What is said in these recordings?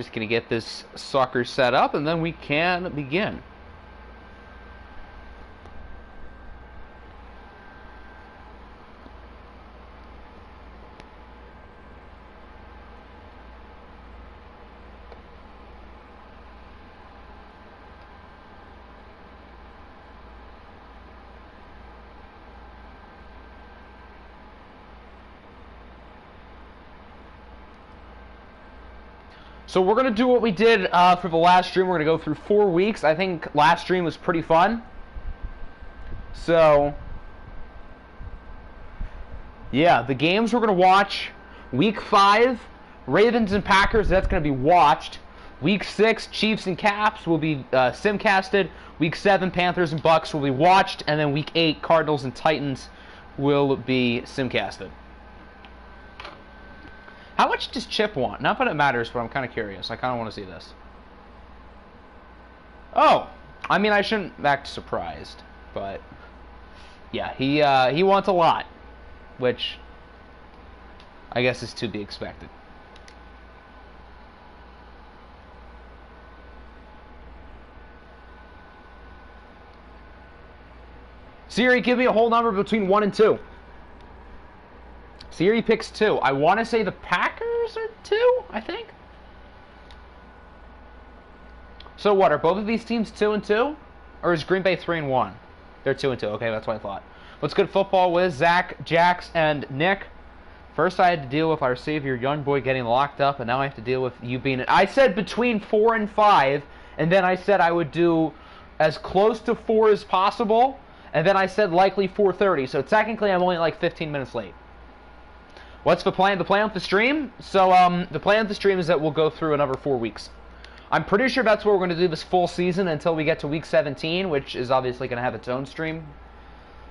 Just gonna get this sucker set up, and then we can begin. So we're going to do what we did for the last stream. We're going to go through 4 weeks. I think last stream was pretty fun. So, yeah, the games we're going to watch. Week 5, Ravens and Packers, that's going to be watched. Week 6, Chiefs and Caps will be simcasted. Week 7, Panthers and Bucks will be watched. And then Week 8, Cardinals and Titans will be simcasted. How much does Chip want? Not that it matters, but I'm kind of curious. I kind of want to see this. Oh! I mean, I shouldn't act surprised, but... yeah, he wants a lot, which I guess is to be expected. Siri, give me a whole number between 1 and 2. Siri picks 2. I want to say the Packers are 2, I think. So what, are both of these teams 2 and 2? Or is Green Bay 3 and 1? They're 2 and 2. Okay, that's what I thought. What's good football with Zach, Jax, and Nick? First I had to deal with our savior young boy getting locked up, and now I have to deal with you being... I said between 4 and 5, and then I said I would do as close to 4 as possible, and then I said likely 4:30. So technically I'm only like 15 minutes late. What's the plan? The plan with the stream? So, the plan with the stream is that we'll go through another 4 weeks. I'm pretty sure that's what we're going to do this full season until we get to week 17, which is obviously going to have its own stream.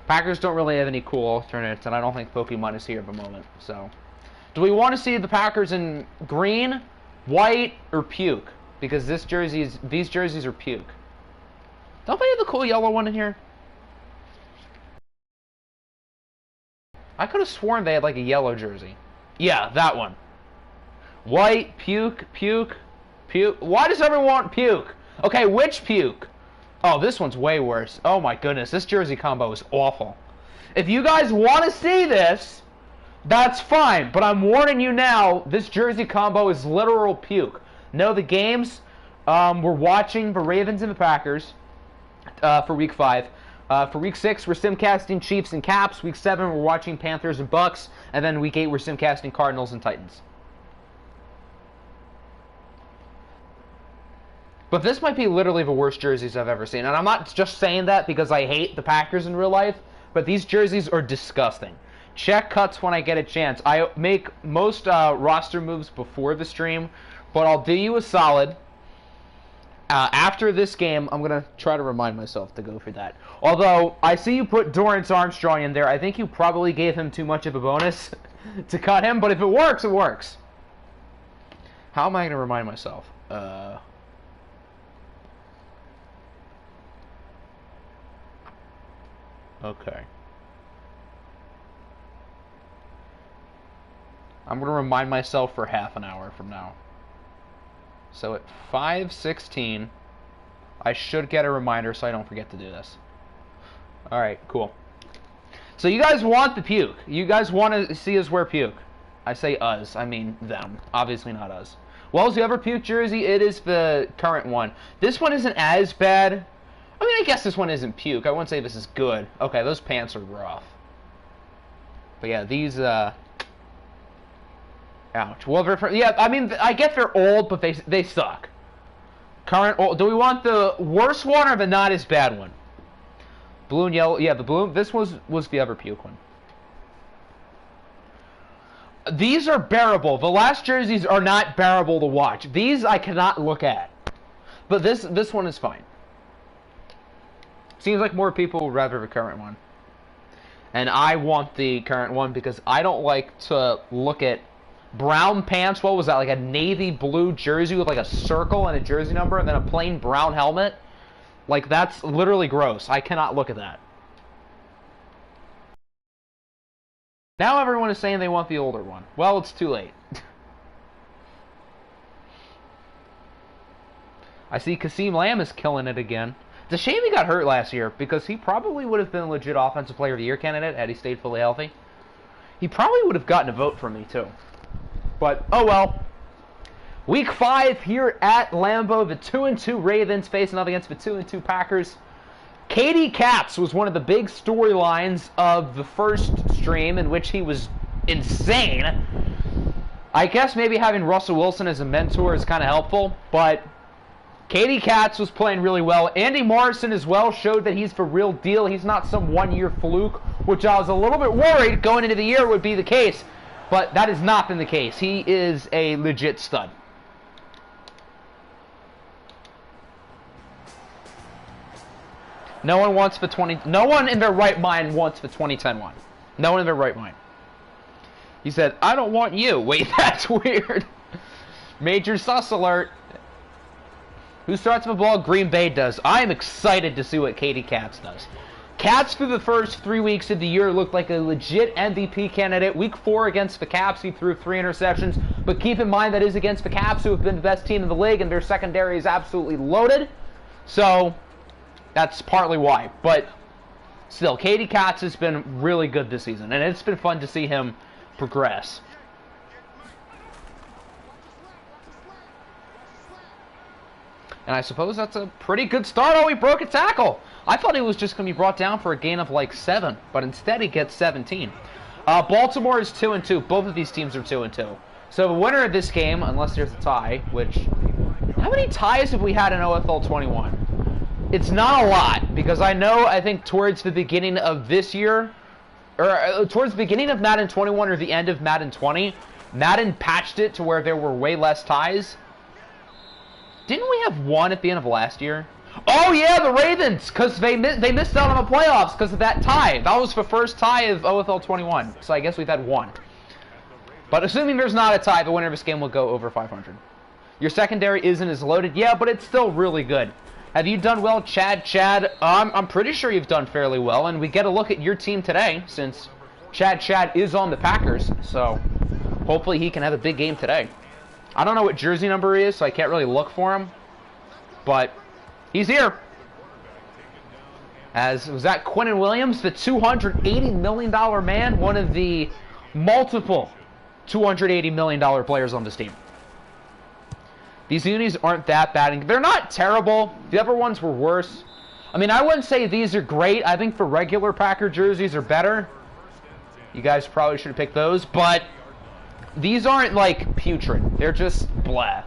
Packers don't really have any cool alternates, and I don't think Pokemon is here at the moment. So, do we want to see the Packers in green, white, or puke? Because these jerseys are puke. Don't they have the cool yellow one in here? I could have sworn they had like a yellow jersey. Yeah, that one. White, puke, puke, puke. Why does everyone want puke? Okay, which puke? Oh, this one's way worse. Oh my goodness, this jersey combo is awful. If you guys want to see this, that's fine. But I'm warning you now, this jersey combo is literal puke. No, the games, we're watching the Ravens and the Packers for week 5. For week 6, we're simcasting Chiefs and Caps. Week 7, we're watching Panthers and Bucks. And then week 8, we're simcasting Cardinals and Titans. But this might be literally the worst jerseys I've ever seen. And I'm not just saying that because I hate the Packers in real life. But these jerseys are disgusting. Check cuts when I get a chance. I make most roster moves before the stream. But I'll do you a solid. After this game, I'm going to try to remind myself to go for that. Although, I see you put Dorrance Armstrong in there. I think you probably gave him too much of a bonus to cut him. But if it works, it works. How am I going to remind myself? Okay. I'm going to remind myself for half an hour from now. So at 5:16, I should get a reminder so I don't forget to do this. Alright, cool. So you guys want the puke. You guys want to see us wear puke. I say us, I mean them. Obviously not us. Well, the other puke jersey, it is the current one. This one isn't as bad. I mean, I guess this one isn't puke. I wouldn't say this is good. Okay, those pants are rough. But yeah, these, ouch. Well, yeah, I mean, I get they're old, but they suck. Current old. Do we want the worst one or the not as bad one? Blue and yellow. Yeah, the blue. This was the other puke one. These are bearable. The last jerseys are not bearable to watch. These I cannot look at. But this one is fine. Seems like more people would rather the current one. And I want the current one because I don't like to look at brown pants. What was that? Like a navy blue jersey with like a circle and a jersey number and then a plain brown helmet? Like, that's literally gross. I cannot look at that. Now everyone is saying they want the older one. Well, it's too late. I see Kasim Lamb is killing it again. It's a shame he got hurt last year because he probably would have been a legit Offensive Player of the Year candidate had he stayed fully healthy. He probably would have gotten a vote from me, too. But, oh well. Week 5 here at Lambeau. The 2-2 Ravens facing off against the 2-2 Packers. Katie Katz was one of the big storylines of the first stream, in which he was insane. I guess maybe having Russell Wilson as a mentor is kind of helpful, but Katie Katz was playing really well. Andy Morrison as well showed that he's the real deal. He's not some one-year fluke, which I was a little bit worried going into the year would be the case, but that has not been the case. He is a legit stud. No one in their right mind wants the 2010 one. No one in their right mind. He said, I don't want you. Wait, that's weird. Major sus alert. Who starts the ball? Green Bay does. I am excited to see what Katie Katz does. Katz, through the first 3 weeks of the year, looked like a legit MVP candidate. Week 4 against the Caps, he threw 3 interceptions. But keep in mind that is against the Caps, who have been the best team in the league, and their secondary is absolutely loaded. So that's partly why. But still, Katie Katz has been really good this season, and it's been fun to see him progress. And I suppose that's a pretty good start. Oh, he broke a tackle. I thought he was just going to be brought down for a gain of like 7, but instead he gets 17. Baltimore is 2-2. Both of these teams are 2-2. So the winner of this game, unless there's a tie, which... How many ties have we had in OFL 21? It's not a lot, because I think towards the beginning of this year, or towards the beginning of Madden 21 or the end of Madden 20, Madden patched it to where there were way less ties. Didn't we have 1 at the end of last year? Oh yeah, the Ravens, because they missed out on the playoffs because of that tie. That was the first tie of OFL 21, so I guess we've had 1. But assuming there's not a tie, the winner of this game will go over 500. Your secondary isn't as loaded, yeah, but it's still really good. Have you done well, Chad? I'm pretty sure you've done fairly well, and we get a look at your team today, since Chad is on the Packers, so hopefully he can have a big game today. I don't know what jersey number he is, so I can't really look for him, but he's here. Was that Quinnen Williams, the $280 million man, one of the multiple $280 million players on this team. These unis aren't that bad. They're not terrible. The other ones were worse. I mean, I wouldn't say these are great. I think the regular Packer jerseys are better. You guys probably should have picked those. But these aren't, like, putrid. They're just blah.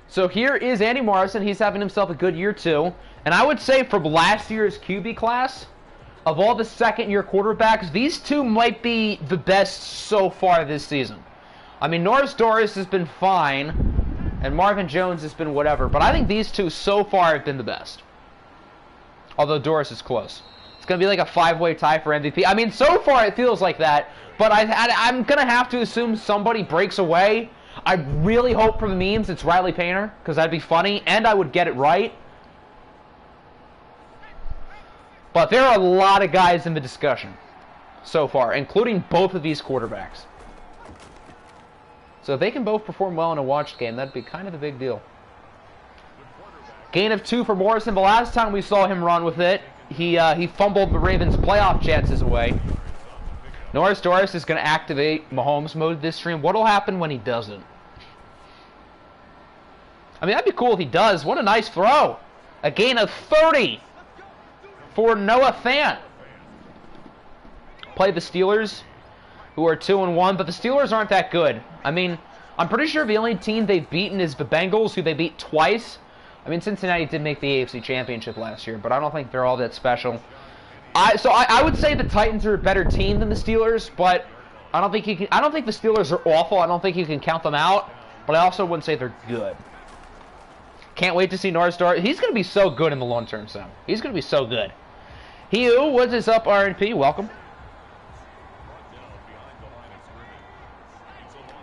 So here is Andy Morrison. He's having himself a good year, too. And I would say from last year's QB class, of all the second-year quarterbacks, these two might be the best so far this season. I mean, Norris Doris has been fine, and Marvin Jones has been whatever, but I think these two so far have been the best. Although Doris is close. It's going to be like a 5-way tie for MVP. I mean, so far it feels like that, but I'm going to have to assume somebody breaks away. I really hope for the memes it's Riley Painter, because that'd be funny, and I would get it right. But there are a lot of guys in the discussion so far, including both of these quarterbacks. So if they can both perform well in a watched game, that'd be kind of a big deal. Gain of 2 for Morrison. The last time we saw him run with it, he fumbled the Ravens' playoff chances away. Norris Doris is going to activate Mahomes mode this stream. What'll happen when he doesn't? I mean, that'd be cool if he does. What a nice throw. A gain of 30 for Noah Fant. Play the Steelers, who are 2-1, but the Steelers aren't that good. I mean, I'm pretty sure the only team they've beaten is the Bengals, who they beat twice. I mean, Cincinnati did make the AFC Championship last year, but I don't think they're all that special. I would say the Titans are a better team than the Steelers, but I don't think the Steelers are awful. I don't think you can count them out, but I also wouldn't say they're good. Can't wait to see Norris Doris. He's going to be so good in the long-term sim. He's going to be so good. Hugh, what is up, RNP? Welcome.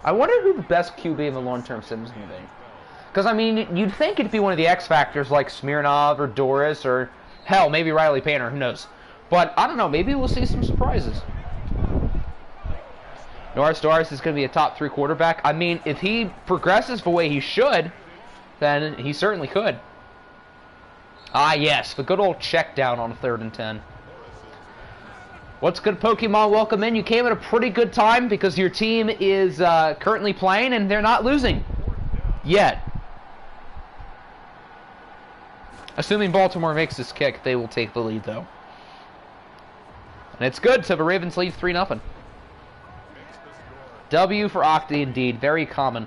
I wonder who the best QB in the long-term sim is going to be. Because, I mean, you'd think it'd be one of the X Factors like Smirnov or Doris or, hell, maybe Riley Painter. Who knows? But, I don't know. Maybe we'll see some surprises. Norris Doris is going to be a top 3 quarterback. I mean, if he progresses the way he should, then he certainly could. Ah, yes, the good old check down on 3rd and 10. What's good, Pokemon? Welcome in. You came at a pretty good time because your team is currently playing and they're not losing yet. Assuming Baltimore makes this kick, they will take the lead, though. And it's good, so the Ravens lead 3-0. W for Octi, indeed. Very common.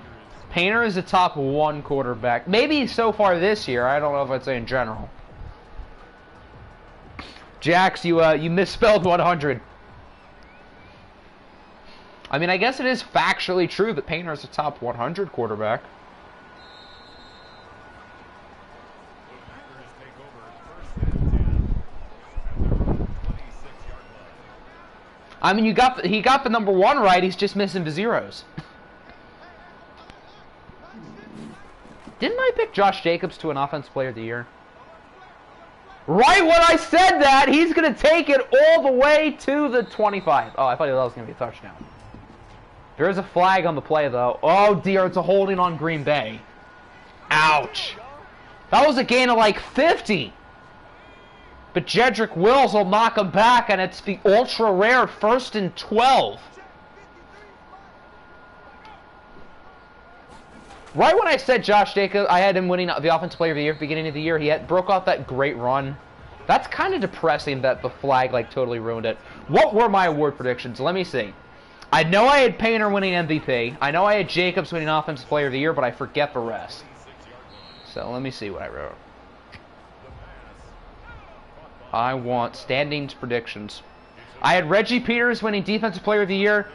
Painter is a top 1 quarterback. Maybe so far this year. I don't know if I'd say in general. Jax, you misspelled 100. I mean, I guess it is factually true that Painter is a top 100 quarterback. I mean, he got the number 1 right. He's just missing the zeros. Didn't I pick Josh Jacobs to an Offensive Player of the Year? Right when I said that, he's going to take it all the way to the 25. Oh, I thought that was going to be a touchdown. There is a flag on the play, though. Oh, dear, it's a holding on Green Bay. Ouch. That was a gain of like 50. But Jedrick Wills will knock him back, and it's the ultra-rare 1st and 12. Right when I said Josh Jacobs, I had him winning the Offensive Player of the Year at the beginning of the year. He broke off that great run. That's kind of depressing that the flag like totally ruined it. What were my award predictions? Let me see. I know I had Painter winning MVP. I know I had Jacobs winning Offensive Player of the Year, but I forget the rest. So let me see what I wrote. I want standings predictions. I had Reggie Peters winning Defensive Player of the Year.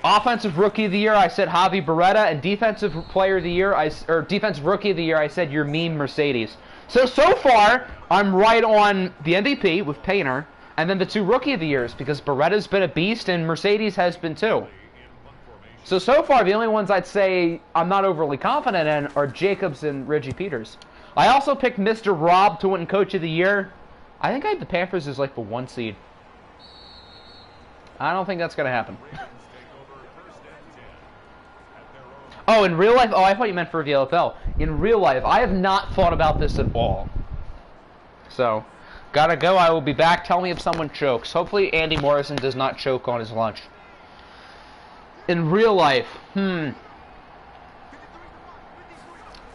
Offensive Rookie of the Year, I said Javi Beretta, and Defensive Player of the Year, Defensive Rookie of the Year, I said your meme Mercedes. So far, I'm right on the MVP with Painter, and then the 2 Rookie of the Years, because Beretta's been a beast and Mercedes has been too. So far, the only ones I'd say I'm not overly confident in are Jacobs and Reggie Peters. I also picked Mr. Rob to win Coach of the Year. I think I had the Panthers as like the 1 seed. I don't think that's going to happen. Oh, in real life? Oh, I thought you meant for the OFL. In real life, I have not thought about this at all. So, gotta go. I will be back. Tell me if someone chokes. Hopefully Andy Morrison does not choke on his lunch. In real life,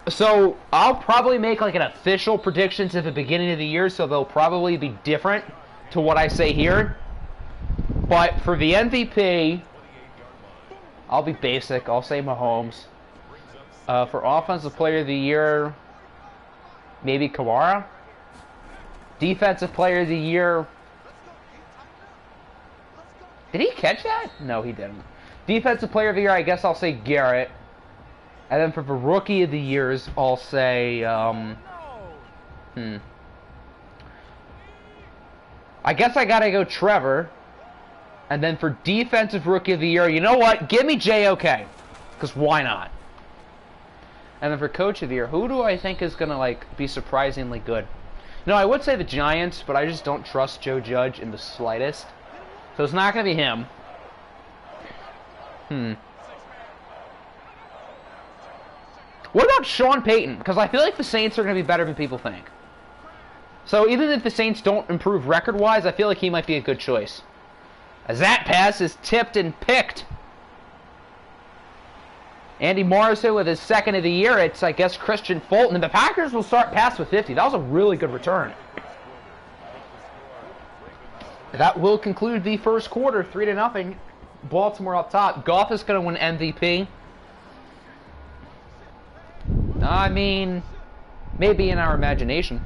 So, I'll probably make like an official predictions at the beginning of the year, so they'll probably be different to what I say here. But for the MVP, I'll be basic. I'll say Mahomes. For Offensive Player of the Year, maybe Kamara. Defensive Player of the Year. Did he catch that? No, he didn't. Defensive Player of the Year, I guess I'll say Garrett. And then for the Rookie of the Years, I'll say, I guess I gotta go Trevor. And then for Defensive Rookie of the Year, you know what? Give me JOK. Because why not? And then for Coach of the Year, who do I think is gonna, like, be surprisingly good? No, I would say the Giants, but I just don't trust Joe Judge in the slightest. So it's not gonna be him. What about Sean Payton? Because I feel like the Saints are going to be better than people think. So even if the Saints don't improve record-wise, I feel like he might be a good choice. As that pass is tipped and picked. Andy Morrison with his 2nd of the year. It's, I guess, Christian Fulton. And the Packers will start past with 50. That was a really good return. That will conclude the first quarter. 3-0. Baltimore up top. Goff is going to win MVP. I mean, maybe in our imagination.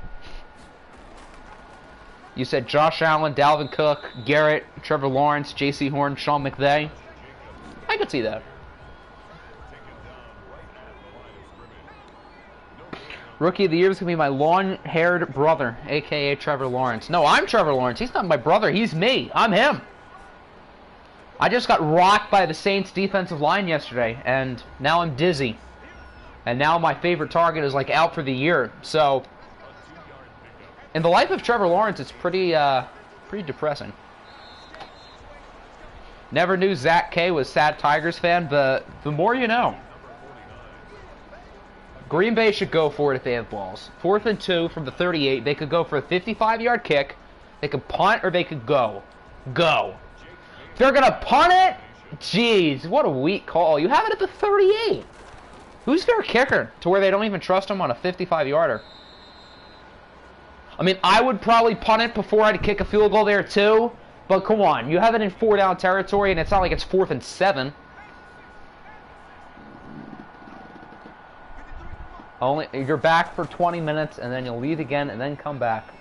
You said Josh Allen, Dalvin Cook, Garrett, Trevor Lawrence, J.C. Horn, Sean McVay. I could see that. Rookie of the Year is going to be my long-haired brother, a.k.a. Trevor Lawrence. No, I'm Trevor Lawrence. He's not my brother. He's me. I'm him. I just got rocked by the Saints defensive line yesterday, and now I'm dizzy. And now my favorite target is, like, out for the year. So, in the life of Trevor Lawrence, it's pretty depressing. Never knew Zach K was sad Tigers fan, but the more you know. Green Bay should go for it if they have balls. 4th and 2 from the 38. They could go for a 55-yard kick. They could punt or they could go. Go. If they're going to punt it? Jeez, what a weak call. You have it at the 38. Who's their kicker to where they don't even trust him on a 55-yarder? I mean, I would probably punt it before I'd kick a field goal there too. But come on, you have it in 4-down territory, and it's not like it's 4th and 7. You're back for 20 minutes, and then you'll leave again, and then come back.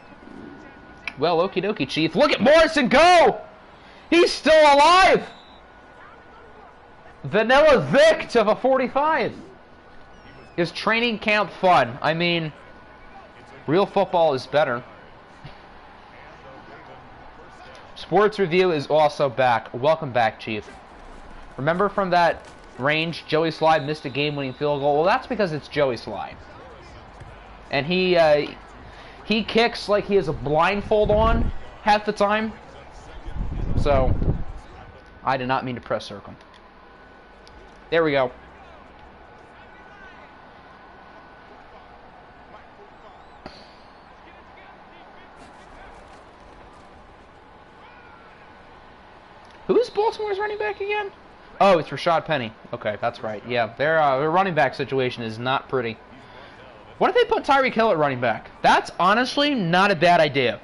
Well, okie dokie, Chief. Look at Morrison go! He's still alive! Vanilla Vic to the 45. Is training camp fun? I mean, real football is better. Sports Review is also back. Welcome back, Chief. Remember from that range, Joey Slye missed a game-winning field goal? Well, that's because it's Joey Slye. And he kicks like he has a blindfold on half the time. So, I did not mean to press circle. There we go. Who's Baltimore's running back again? Oh, it's Rashad Penny. Okay, that's right. Yeah, their running back situation is not pretty. What if they put Tyreek Hill at running back? That's honestly not a bad idea.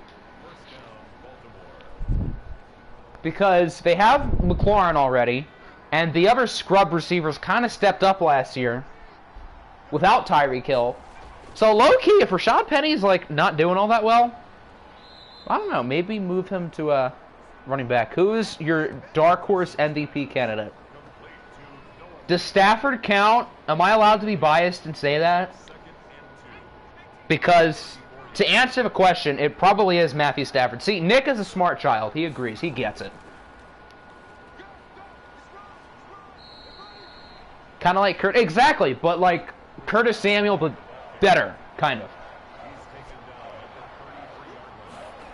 Because they have McLaurin already, and the other scrub receivers kind of stepped up last year without Tyreek Hill. So low-key, if Rashad Penny's like not doing all that well, I don't know, maybe move him to a running back. Who is your dark horse MVP candidate? Does Stafford count? Am I allowed to be biased and say that? Because to answer the question, it probably is Matthew Stafford. See, Nick is a smart child. He agrees. He gets it. Kind of like Kurt. Exactly, but like Curtis Samuel, but better, kind of.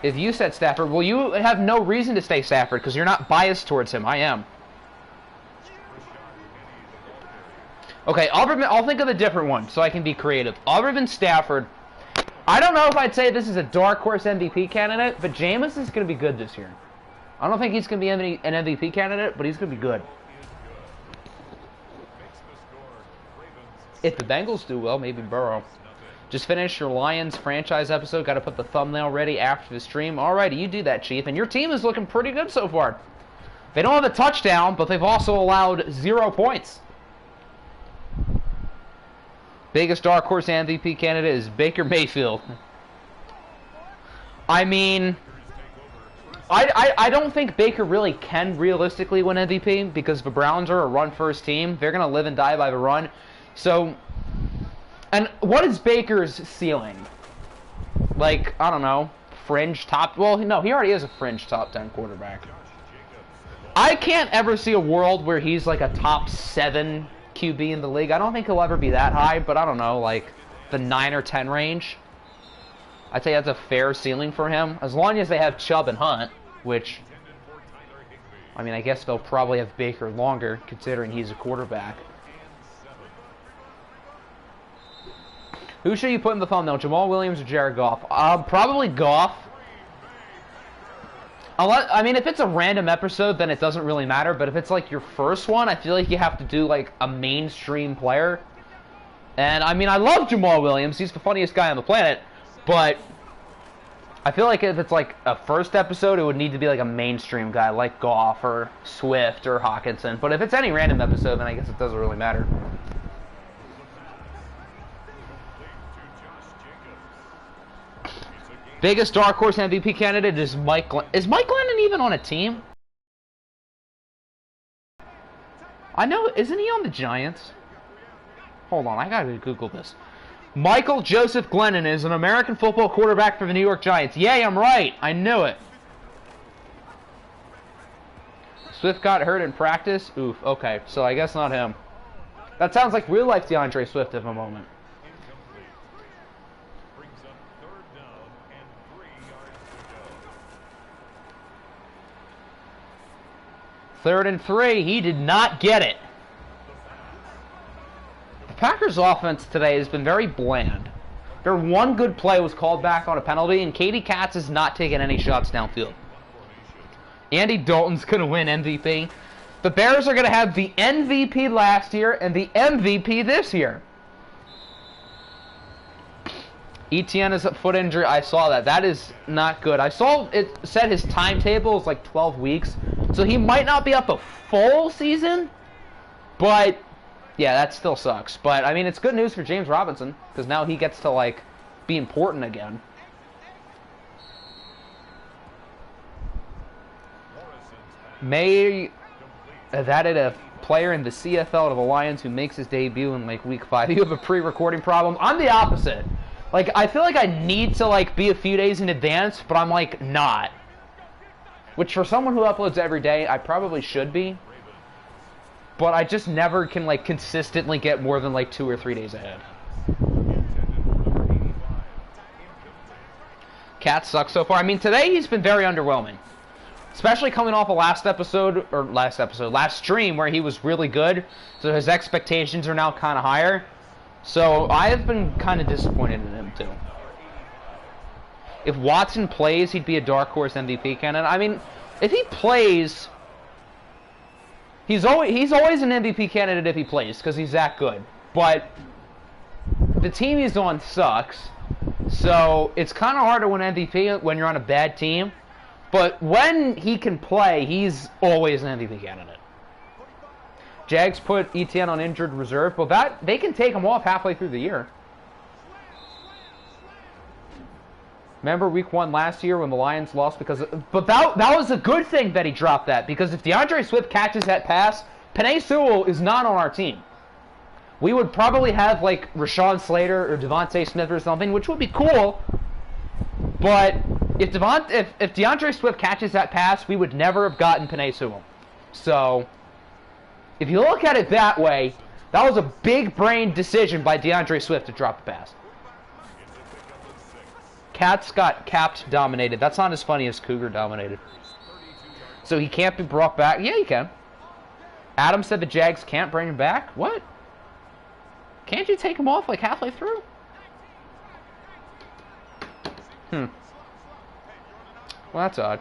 If you said Stafford, well, you have no reason to say Stafford because you're not biased towards him. I am. Okay, I'll think of a different one so I can be creative. Other than Stafford, I don't know if I'd say this is a dark horse MVP candidate, but Jameis is going to be good this year. I don't think he's going to be an MVP candidate, but he's going to be good. If the Bengals do well, maybe Burrow. Just finished your Lions franchise episode. Got to put the thumbnail ready after the stream. Alrighty, you do that, Chief. And your team is looking pretty good so far. They don't have a touchdown, but they've also allowed 0 points. Biggest dark horse MVP candidate is Baker Mayfield. I mean, I don't think Baker really can realistically win MVP because the Browns are a run-first team. They're going to live and die by the run. So, and what is Baker's ceiling? Like, I don't know, fringe top... Well, no, he already is a fringe top 10 quarterback. I can't ever see a world where he's like a top 7 QB in the league. I don't think he'll ever be that high, but I don't know, like the 9 or 10 range. I'd say that's a fair ceiling for him. As long as they have Chubb and Hunt, which, I mean, I guess they'll probably have Baker longer, considering he's a quarterback. Who should you put in the thumbnail, Jamal Williams or Jared Goff? Probably Goff. I mean, if it's a random episode, then it doesn't really matter. But if it's like your first one, I feel like you have to do like a mainstream player. And I mean, I love Jamal Williams. He's the funniest guy on the planet. But I feel like if it's like a first episode, it would need to be like a mainstream guy like Goff or Swift or Hawkinson. But if it's any random episode, then I guess it doesn't really matter. Biggest dark horse MVP candidate is Mike Glennon. Is Mike Glennon even on a team? I know, isn't he on the Giants? Hold on, I gotta Google this. Michael Joseph Glennon is an American football quarterback for the New York Giants. Yay, I'm right. I knew it. Swift got hurt in practice? Oof, okay, so I guess not him. That sounds like real-life DeAndre Swift at the moment. 3rd and 3. He did not get it. The Packers' offense today has been very bland. Their one good play was called back on a penalty, and Katie Katz is not taking any shots downfield. Andy Dalton's going to win MVP. The Bears are going to have the MVP last year and the MVP this year. Etienne is a foot injury. I saw that. That is not good. I saw it said his timetable is like 12 weeks. So he might not be up a full season. But, yeah, that still sucks. But, I mean, it's good news for James Robinson. Because now he gets to, like, be important again. May have added a player in the CFL to the Lions who makes his debut in, like, week 5. You have a pre-recording problem. I'm the opposite. Like, I feel like I need to, like, be a few days in advance, but I'm, like, not. Which, for someone who uploads every day, I probably should be. But I just never can, like, consistently get more than, like, 2 or 3 days ahead. Cat sucks so far. I mean, today he's been very underwhelming. Especially coming off of last stream, where he was really good. So his expectations are now kind of higher. So, I have been kind of disappointed in him, too. If Watson plays, he'd be a dark horse MVP candidate. I mean, if he plays, he's always an MVP candidate if he plays, because he's that good. But the team he's on sucks, so it's kind of hard to win MVP when you're on a bad team. But when he can play, he's always an MVP candidate. Jags put Etienne on injured reserve. Well, they can take him off halfway through the year. Remember week 1 last year when the Lions lost because... But that was a good thing that he dropped that. Because if DeAndre Swift catches that pass, Penei Sewell is not on our team. We would probably have, like, Rashawn Slater or Devontae Smith or something, which would be cool. But if DeAndre Swift catches that pass, we would never have gotten Penei Sewell. So... if you look at it that way, that was a big-brain decision by DeAndre Swift to drop the pass. Cats got capped dominated. That's not as funny as Cougar dominated. So he can't be brought back? Yeah, he can. Adam said the Jags can't bring him back? What? Can't you take him off like halfway through? Well, that's odd.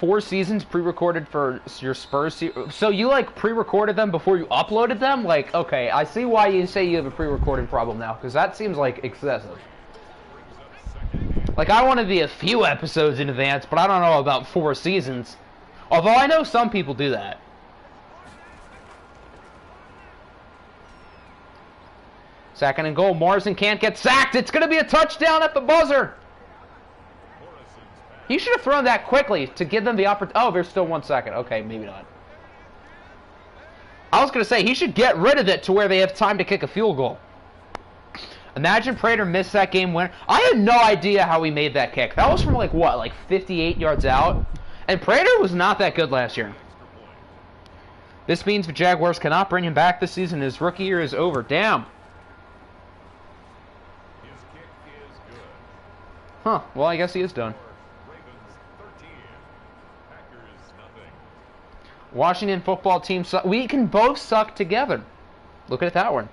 4 seasons pre-recorded for your Spurs. So you, like, pre-recorded them before you uploaded them? Like, okay, I see why you say you have a pre-recording problem now, because that seems, like, excessive. Like, I want to be a few episodes in advance, but I don't know about 4 seasons. Although I know some people do that. Second and goal. Morrison can't get sacked. It's going to be a touchdown at the buzzer. He should have thrown that quickly to give them the opportunity. Oh, there's still 1 second. Okay, maybe not. I was going to say, he should get rid of it to where they have time to kick a field goal. Imagine Prater missed that game winner. I had no idea how he made that kick. That was from, like, what, like 58 yards out? And Prater was not that good last year. This means the Jaguars cannot bring him back this season. His rookie year is over. Damn. Huh. Well, I guess he is done. Washington football team suck. We can both suck together. Look at that one.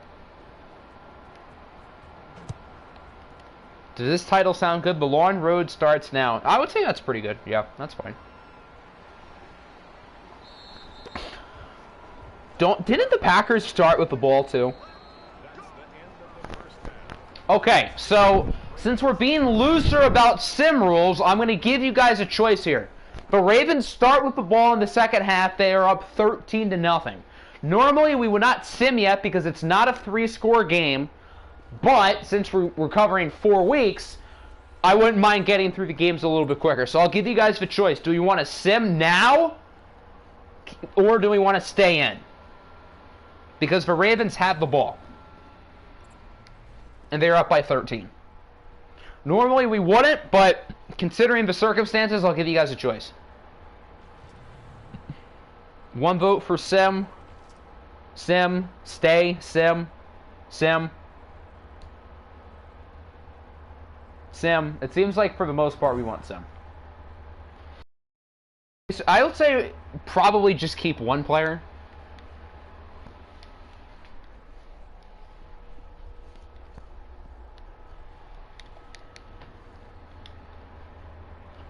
Does this title sound good? The Lawn Road starts now. I would say that's pretty good. Yeah, that's fine. Didn't the Packers start with the ball too? Okay, so since we're being looser about sim rules, I'm going to give you guys a choice here. The Ravens start with the ball in the second half. They are up 13-0. Normally, we would not sim yet because it's not a 3-score game. But since we're covering 4 weeks, I wouldn't mind getting through the games a little bit quicker. So I'll give you guys the choice. Do you want to sim now? Or do we want to stay in? Because the Ravens have the ball. And they're up by 13. Normally we wouldn't, but considering the circumstances, I'll give you guys a choice. 1 vote for sim. Sim. Stay. Sim. Sim. Sim. It seems like for the most part we want sim. I would say probably just keep one player.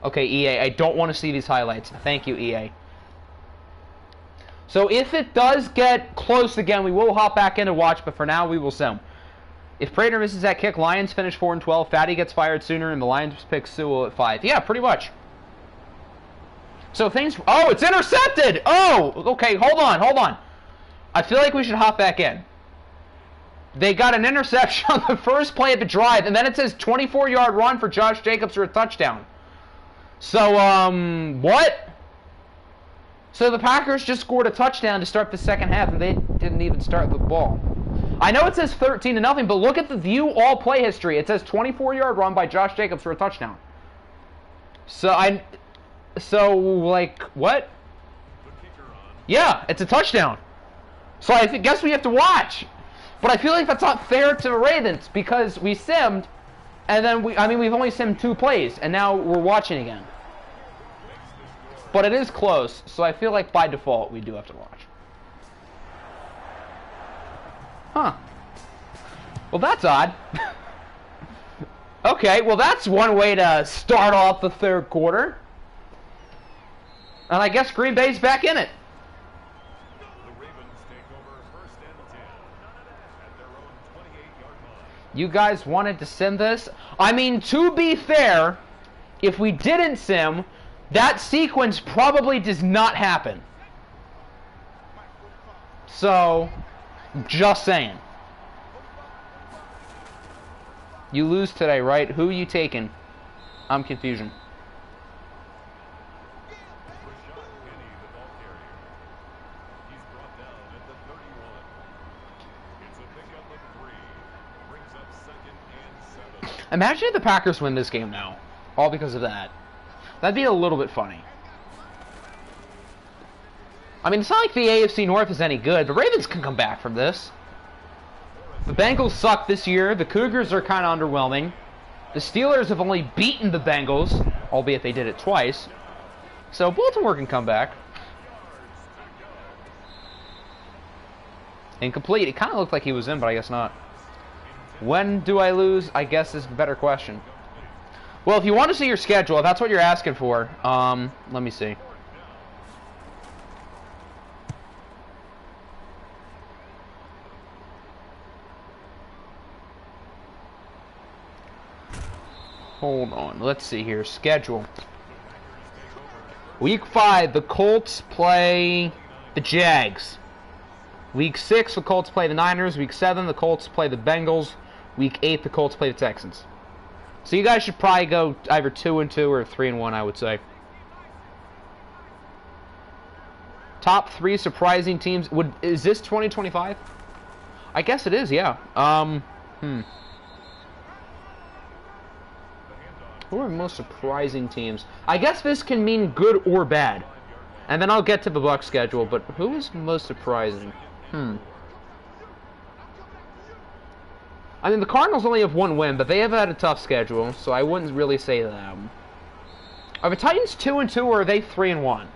Okay, EA, I don't want to see these highlights. Thank you, EA. So if it does get close again, we will hop back in to watch, but for now, we will sim. If Prater misses that kick, Lions finish 4-12, Fatty gets fired sooner, and the Lions pick Sewell at 5. Yeah, pretty much. So things... Oh, it's intercepted! Oh! Okay, hold on. I feel like we should hop back in. They got an interception on the first play of the drive, and then it says 24-yard run for Josh Jacobs for a touchdown. So, what? So the Packers just scored a touchdown to start the second half, and they didn't even start the ball. I know it says 13-0, but look at the view all play history. It says 24-yard run by Josh Jacobs for a touchdown. So, like, what? Yeah, it's a touchdown. So I guess we have to watch. But I feel like that's not fair to the Ravens, because we simmed, and then we've only simmed 2 plays, and now we're watching again. But it is close, so I feel like by default we do have to watch. Huh. Well, that's odd. Okay, well that's one way to start off the third quarter. And I guess Green Bay's back in it. The Ravens take over 1st and 10 at their own 28-yard line. You guys wanted to sim this? I mean, to be fair, if we didn't sim, that sequence probably does not happen. So, just saying. You lose today, right? Who are you taking? I'm confusion. Imagine if the Packers win this game now. All because of that. That'd be a little bit funny. I mean, it's not like the AFC North is any good, but Ravens can come back from this. The Bengals suck this year. The Cougars are kind of underwhelming. The Steelers have only beaten the Bengals, albeit they did it twice. So Baltimore can come back. Incomplete. It kind of looked like he was in, but I guess not. When do I lose? I guess is the better question. Well, if you want to see your schedule, if that's what you're asking for, let me see. Hold on. Let's see here. Schedule. Week 5, the Colts play the Jags. Week 6, the Colts play the Niners. Week 7, the Colts play the Bengals. Week 8, the Colts play the Texans. So you guys should probably go either 2-2 or 3-1, I would say. Top 3 surprising teams. Is this 2025? I guess it is, yeah. Who are the most surprising teams? I guess this can mean good or bad. And then I'll get to the Bucs schedule, but who is most surprising? I mean, the Cardinals only have 1 win, but they have had a tough schedule, so I wouldn't really say that. Are the Titans 2-2 or are they 3-1?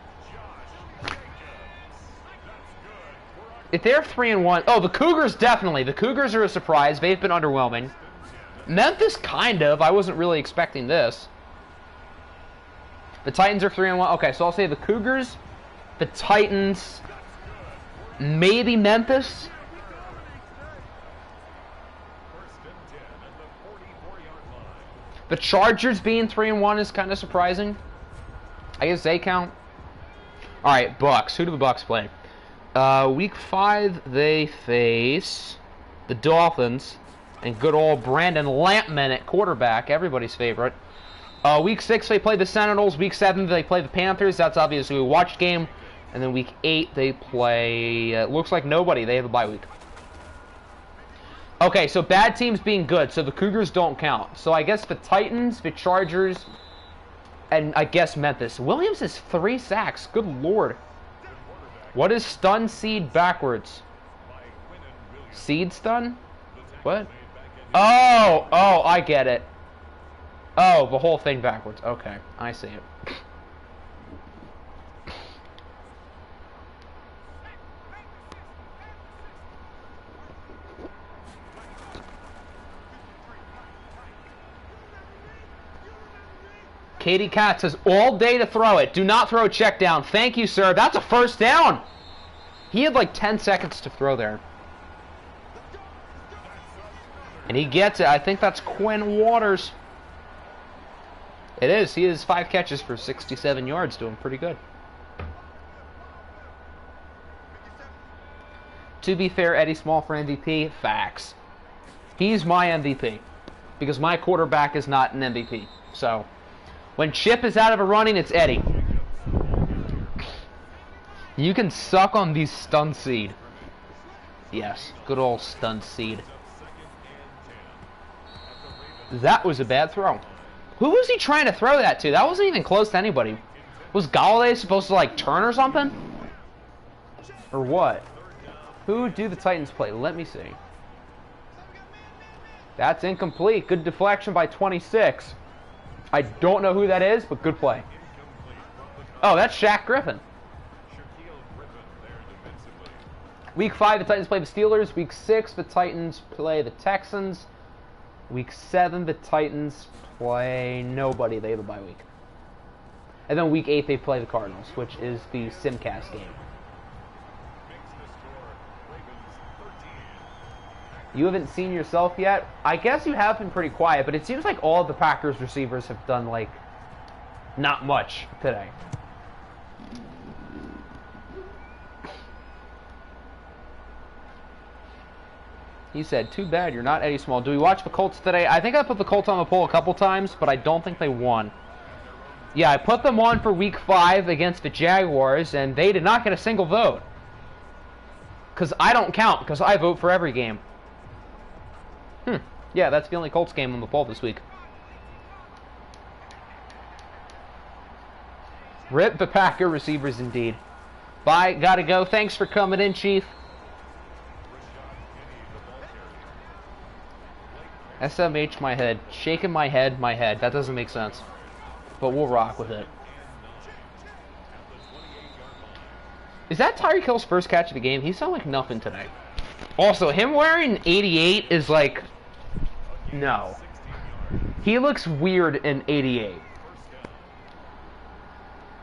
If they're 3-1, oh, the Cougars definitely. The Cougars are a surprise. They've been underwhelming. Memphis, kind of. I wasn't really expecting this. The Titans are 3-1. Okay, so I'll say the Cougars, the Titans, maybe Memphis. The Chargers being 3-1 is kind of surprising. I guess they count. All right, Bucs. Who do the Bucs play? Week 5, they face the Dolphins and good old Brandon Lampman at quarterback, everybody's favorite. Week 6, they play the Sentinels. Week 7, they play the Panthers. That's obviously a watched game. And then Week 8, they play, looks like nobody. They have a bye week. Okay, so bad teams being good. So the Cougars don't count. So I guess the Titans, the Chargers, and I guess Memphis. Williams has 3 sacks. Good Lord. What is stun seed backwards? Seed stun? What? Oh, I get it. Oh, the whole thing backwards. Okay, I see it. Katie Katz has all day to throw it. Do not throw a check down. Thank you, sir. That's a first down. He had like 10 seconds to throw there. And he gets it. I think that's Quinn Waters. It is. He has 5 catches for 67 yards. Doing pretty good. To be fair, Eddie Small for MVP. Facts. He's my MVP. Because my quarterback is not an MVP. So, when Chip is out of a running, it's Eddie. You can suck on the stun seed. Yes, good old stun seed. That was a bad throw. Who was he trying to throw that to? That wasn't even close to anybody. Was Galladay supposed to like turn or something? Or what? Who do the Titans play? Let me see. That's incomplete. Good deflection by 26. I don't know who that is, but good play. Oh, that's Shaq Griffin. Week 5, the Titans play the Steelers. Week 6, the Titans play the Texans. Week 7, the Titans play nobody. They have a bye week. And then week 8, they play the Cardinals, which is the Simcast game. You haven't seen yourself yet? I guess you have been pretty quiet, but it seems like all of the Packers receivers have done, like, not much today. He said, too bad you're not Eddie Small. Do we watch the Colts today? I think I put the Colts on the poll a couple times, but I don't think they won. Yeah, I put them on for week 5 against the Jaguars, and they did not get a single vote. Because I don't count, because I vote for every game. Yeah, that's the only Colts game on the poll this week. Rip the Packer receivers indeed. Bye, gotta go. Thanks for coming in, Chief. SMH my head. Shaking my head. That doesn't make sense. But we'll rock with it. Is that Tyreek Hill's first catch of the game? He sounded like nothing today. Also, him wearing 88 is like... No. He looks weird in 88.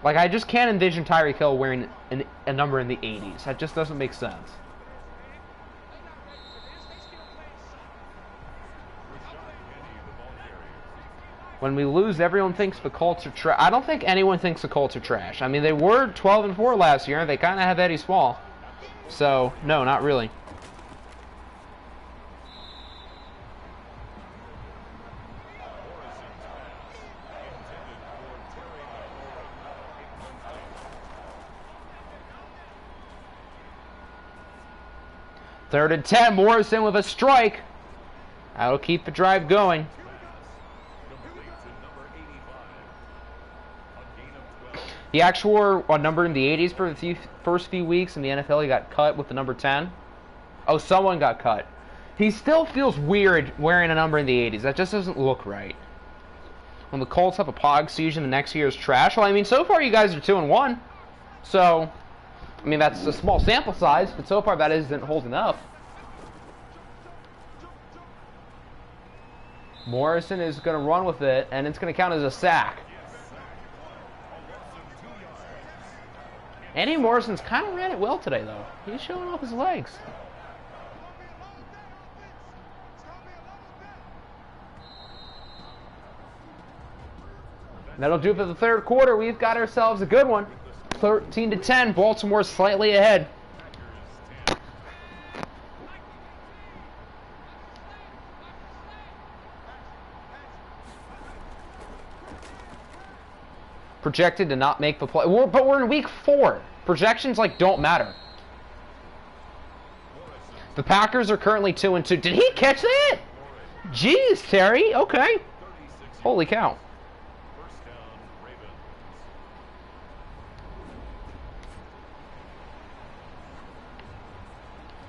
Like, I just can't envision Tyreek Hill wearing a number in the 80s. That just doesn't make sense. When we lose, everyone thinks the Colts are trash. I don't think anyone thinks the Colts are trash. I mean, they were 12-4 last year. They kind of have Eddie Small. So, no, not really. Third and 10, Morrison with a strike. That'll keep the drive going. The actual number in the 80s for the first few weeks in the NFL, he got cut with the number 10. Oh, someone got cut. He still feels weird wearing a number in the 80s. That just doesn't look right. When the Colts have a pog season, the next year is trash. Well, I mean, so far you guys are 2-1. So... I mean, that's a small sample size, but so far that isn't holding up. Morrison is going to run with it, and it's going to count as a sack. Andy Morrison's kind of ran it well today, though. He's showing off his legs. That'll do it for the third quarter. We've got ourselves a good one. 13-10, Baltimore slightly ahead. Projected to not make the play, but we're in week 4. Projections like don't matter. The Packers are currently 2-2. Did he catch that? Jeez, Terry. Okay. Holy cow.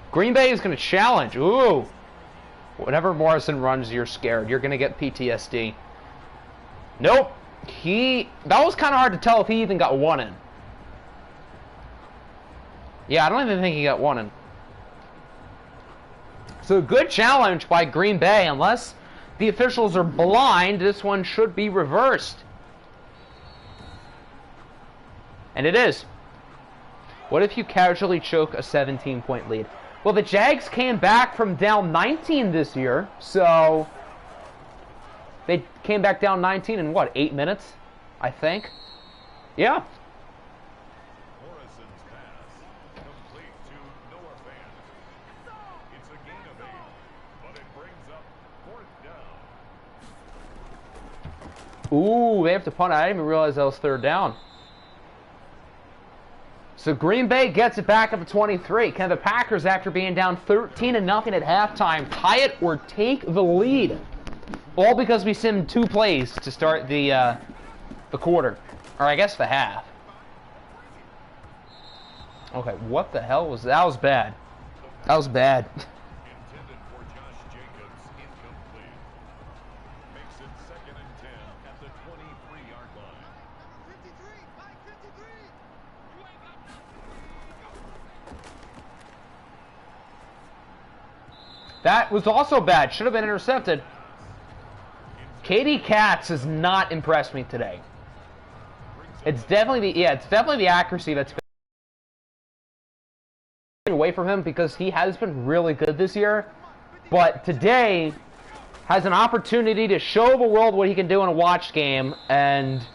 Green Bay is going to challenge. Ooh. Whenever Morrison runs, you're scared. You're going to get PTSD. Nope. That was kind of hard to tell if he even got one in. Yeah, I don't even think he got one in. So good challenge by Green Bay. Unless the officials are blind, this one should be reversed. And it is. What if you casually choke a 17-point lead? Well, the Jags came back from down 19 this year, so they came back down 19 in, what, 8 minutes, I think? Yeah. Morrison's pass complete to Noah Fant. It's a gain of 8, but it brings up 4th down. Ooh, they have to punt. I didn't even realize that was 3rd down. So Green Bay gets it back up to 23. Can the Packers, after being down 13-0 at halftime, tie it or take the lead? All because we simmed 2 plays to start the quarter. Or I guess the half. Okay, what the hell was that? That was bad. That was bad. Intended for Josh Jacobs, incomplete. Makes it 2nd and 10 at the 23-yard line. That was also bad. Should have been intercepted. Katie Katz has not impressed me today. It's definitely the accuracy that's been away from him, because he has been really good this year. But today has an opportunity to show the world what he can do in a watch game, and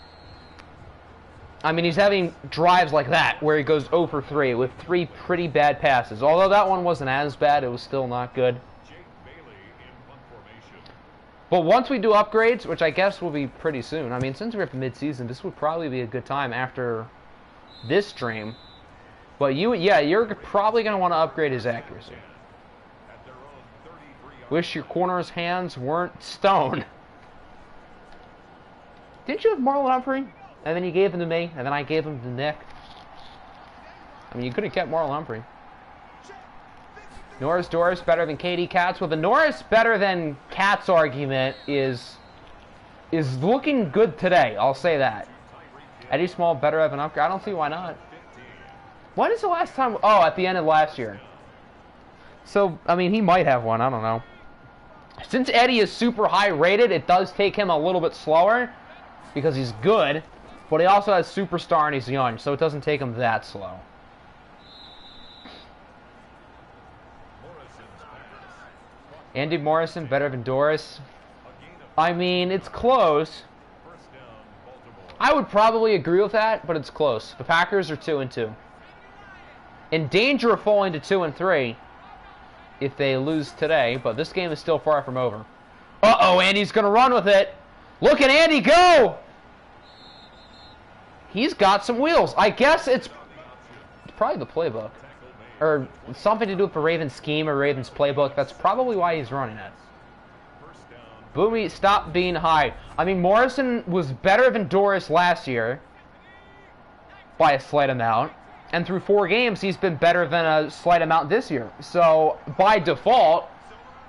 I mean, he's having drives like that where he goes 0 for 3 with 3 pretty bad passes. Although that one wasn't as bad, it was still not good. But once we do upgrades, which I guess will be pretty soon. I mean, since we're at mid-season, this would probably be a good time after this stream. But you're probably going to want to upgrade his accuracy. Wish your corner's hands weren't stone. Didn't you have Marlon Humphrey? And then you gave him to me, and then I gave him to Nick. I mean, you could have kept Marlon Humphrey. Norris Doris better than Katie Katz. Well, the Norris better than Katz argument is looking good today. I'll say that. Eddie Small better have an upgrade. I don't see why not. When is the last time? Oh, at the end of last year. So, I mean, he might have one. I don't know. Since Eddie is super high rated, it does take him a little bit slower because he's good. But he also has Superstar and he's young, so it doesn't take him that slow. Andy Morrison better than Doris. I mean, it's close. I would probably agree with that, but it's close. The Packers are 2-2. In danger of falling to 2-3 if they lose today, but this game is still far from over. Uh-oh, Andy's going to run with it. Look at Andy go! He's got some wheels. I guess it's probably the playbook. Or something to do with the Ravens scheme or Ravens playbook. That's probably why he's running it. Boomy, stop being high. I mean, Morrison was better than Doris last year by a slight amount. And through 4 games, he's been better than a slight amount this year. So, by default,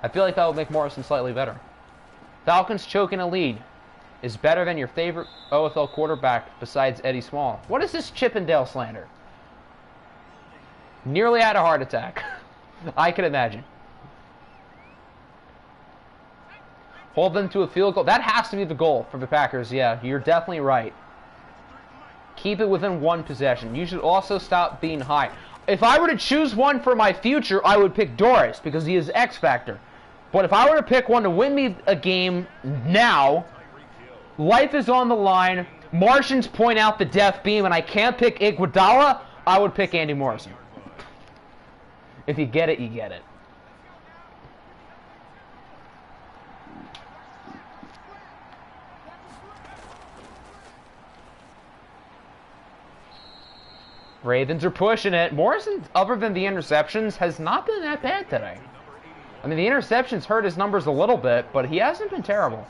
I feel like that would make Morrison slightly better. Falcons choking a lead is better than your favorite OFL quarterback besides Eddie Small. What is this Chippendale slander? Nearly had a heart attack. I can imagine. Hold them to a field goal. That has to be the goal for the Packers. Yeah, you're definitely right. Keep it within 1 possession. You should also stop being high. If I were to choose one for my future, I would pick Doris because he is X Factor. But if I were to pick one to win me a game now, life is on the line, Martians point out the death beam, and I can't pick Iguodala, I would pick Andy Morrison. If you get it, you get it. Ravens are pushing it. Morrison, other than the interceptions, has not been that bad today. I mean, the interceptions hurt his numbers a little bit, but he hasn't been terrible.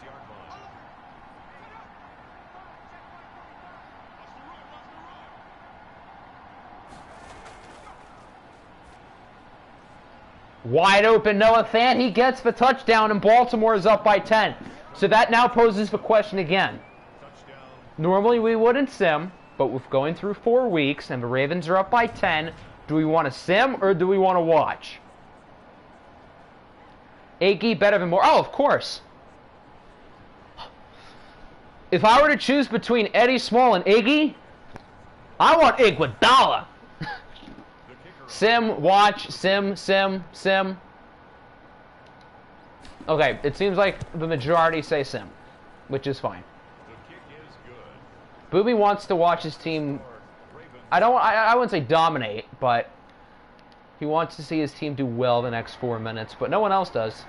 Wide open Noah Fant. He gets the touchdown, and Baltimore is up by 10. So that now poses the question again. Normally we wouldn't sim, but with going through 4 weeks and the Ravens are up by 10, do we want to sim or do we want to watch? Iggy better than more. Oh, of course. If I were to choose between Eddie Small and Iggy, I want Iguodala. The kicker Sim, watch, sim. Okay, it seems like the majority say sim, which is fine. the kick is good. Booby wants to watch his team. Ravens I wouldn't say dominate, but he wants to see his team do well the next 4 minutes, but no one else does.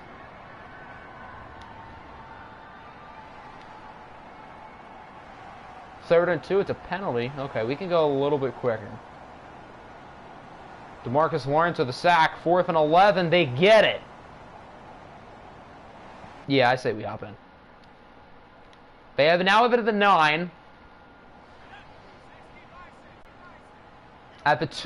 Third and 2, it's a penalty. Okay, we can go a little bit quicker. DeMarcus Lawrence with a sack. 4th and 11. They get it. Yeah, I say we hop in. They have now have it at the 9. At the 2.